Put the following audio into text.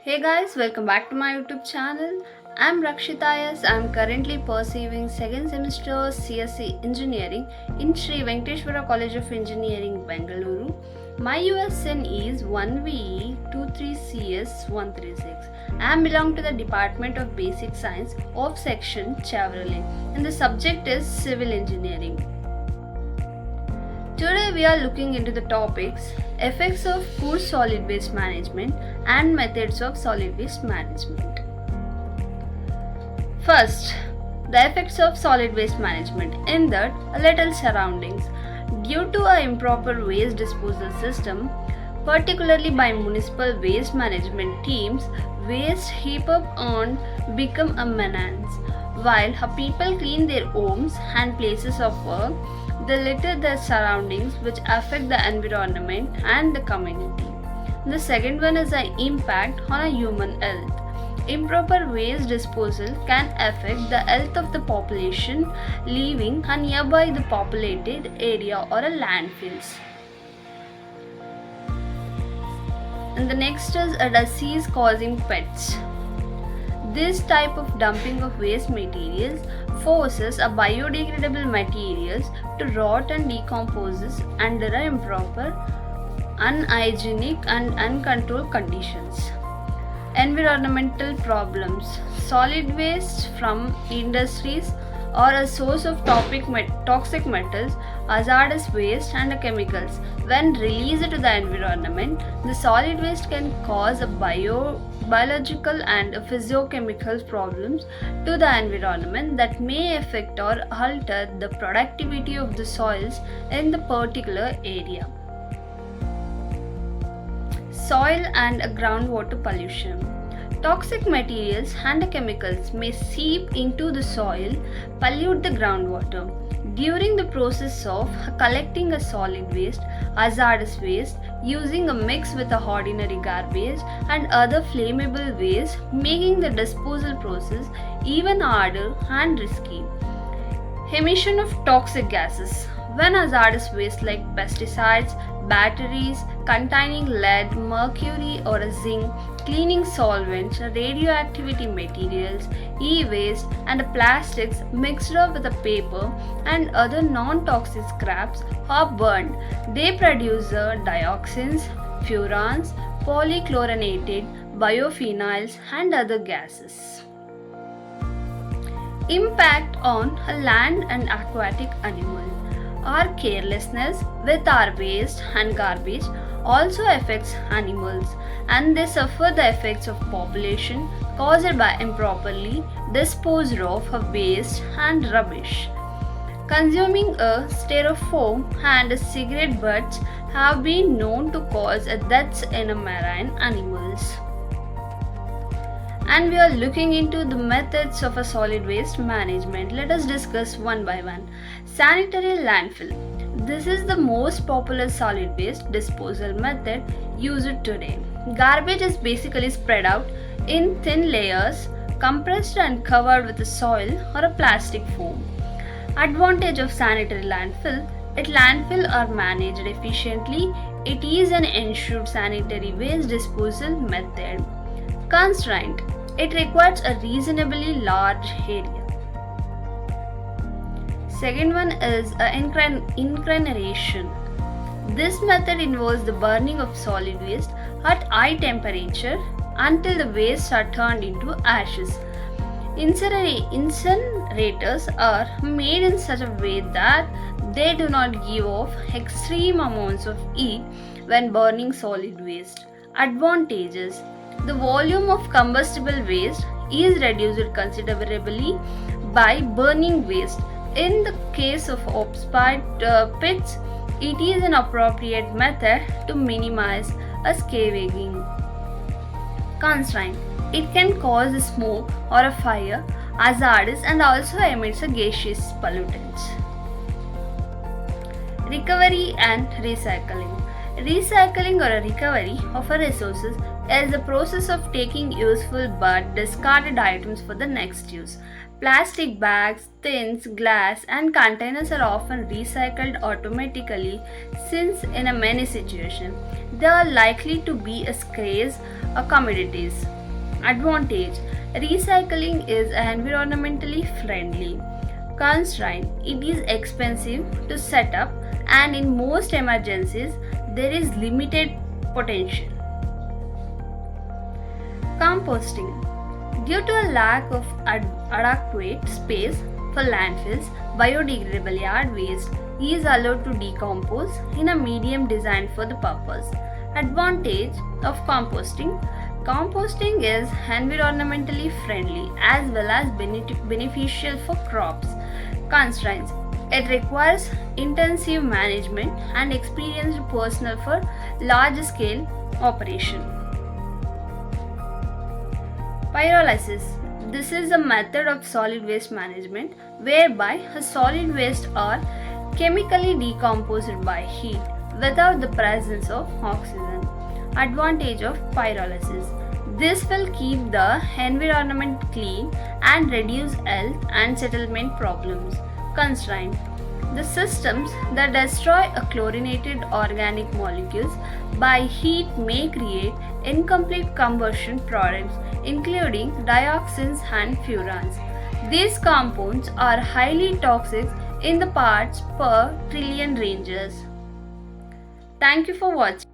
Hey guys, welcome back to my YouTube channel. I'm Rakshita S. I'm currently pursuing second semester CSC Engineering in Sri Venkateshwara College of Engineering, Bengaluru. My USN is 1VE23CS136. I belong to the Department of Basic Science of Section Chevrolet and the subject is Civil Engineering. Today we are looking into the topics effects of poor solid waste management and methods of solid waste management. First, the effects of solid waste management in that a little surroundings. Due to a improper waste disposal system, particularly by municipal waste management teams, waste heap up on become a menace. While people clean their homes and places of work, they litter their surroundings which affect the environment and the community. The second one is the impact on a human health. Improper waste disposal can affect the health of the population living nearby the populated area or a landfills. And the next is a disease causing pests. This type of dumping of waste materials forces a biodegradable materials to rot and decomposes under improper, unhygienic and uncontrolled conditions. Environmental problems. Solid waste from industries are a source of toxic metals, hazardous waste and chemicals. When released to the environment, the solid waste can cause a biological and physiochemical problems to the environment that may affect or alter the productivity of the soils in the particular area. Soil and groundwater pollution. Toxic materials and chemicals may seep into the soil, pollute the groundwater. During the process of collecting a solid waste, hazardous waste, using a mix with a ordinary garbage and other flammable waste, making the disposal process even harder and risky. Emission of toxic gases. When hazardous waste like pesticides, batteries containing lead, mercury or zinc, cleaning solvents, radioactivity materials, e-waste and plastics mixed up with a paper and other non-toxic scraps are burned. They produce dioxins, furans, polychlorinated biophenyls and other gases. Impact on land and aquatic animals. Our carelessness with our waste and garbage also affects animals and they suffer the effects of population caused by improperly disposed of waste and rubbish. Consuming a styrofoam and cigarette butts have been known to cause deaths in marine animals. And we are looking into the methods of a solid waste management. Let us discuss one by one. Sanitary landfill. This is the most popular solid waste disposal method used today. Garbage is basically spread out in thin layers, compressed and covered with a soil or a plastic foam. Advantage of sanitary landfill. Landfill are managed efficiently. It is an ensured sanitary waste disposal method. Constraint. It requires a reasonably large area. Second one is incineration. This method involves the burning of solid waste at high temperature until the waste are turned into ashes. Incinerators are made in such a way that they do not give off extreme amounts of heat when burning solid waste. Advantages. The volume of combustible waste is reduced considerably by burning waste. In the case of off-site pits, it is an appropriate method to minimize a scavenging. Constraint. It can cause smoke or a fire, hazardous and also emits a gaseous pollutants. Recovery and recycling. Recycling or a recovery of a resources is the process of taking useful but discarded items for the next use. Plastic bags, tins, glass, and containers are often recycled automatically since, in a many situations, they are likely to be a scarce commodities. Advantage: recycling is environmentally friendly. Constraint: it is expensive to set up, and in most emergencies, there is limited potential. Composting: due to a lack of adequate space for landfills, biodegradable yard waste is allowed to decompose in a medium designed for the purpose. Advantage of composting: composting is environmentally friendly as well as beneficial for crops. Constraints: it requires intensive management and experienced personnel for large scale operation. Pyrolysis: this is a method of solid waste management whereby solid waste are chemically decomposed by heat without the presence of oxygen. Advantage of pyrolysis: this will keep the environment clean and reduce health and settlement problems. Constraint: the systems that destroy a chlorinated organic molecules by heat may create incomplete combustion products, including dioxins and furans. These compounds are highly toxic in the parts per trillion ranges. Thank you for watching.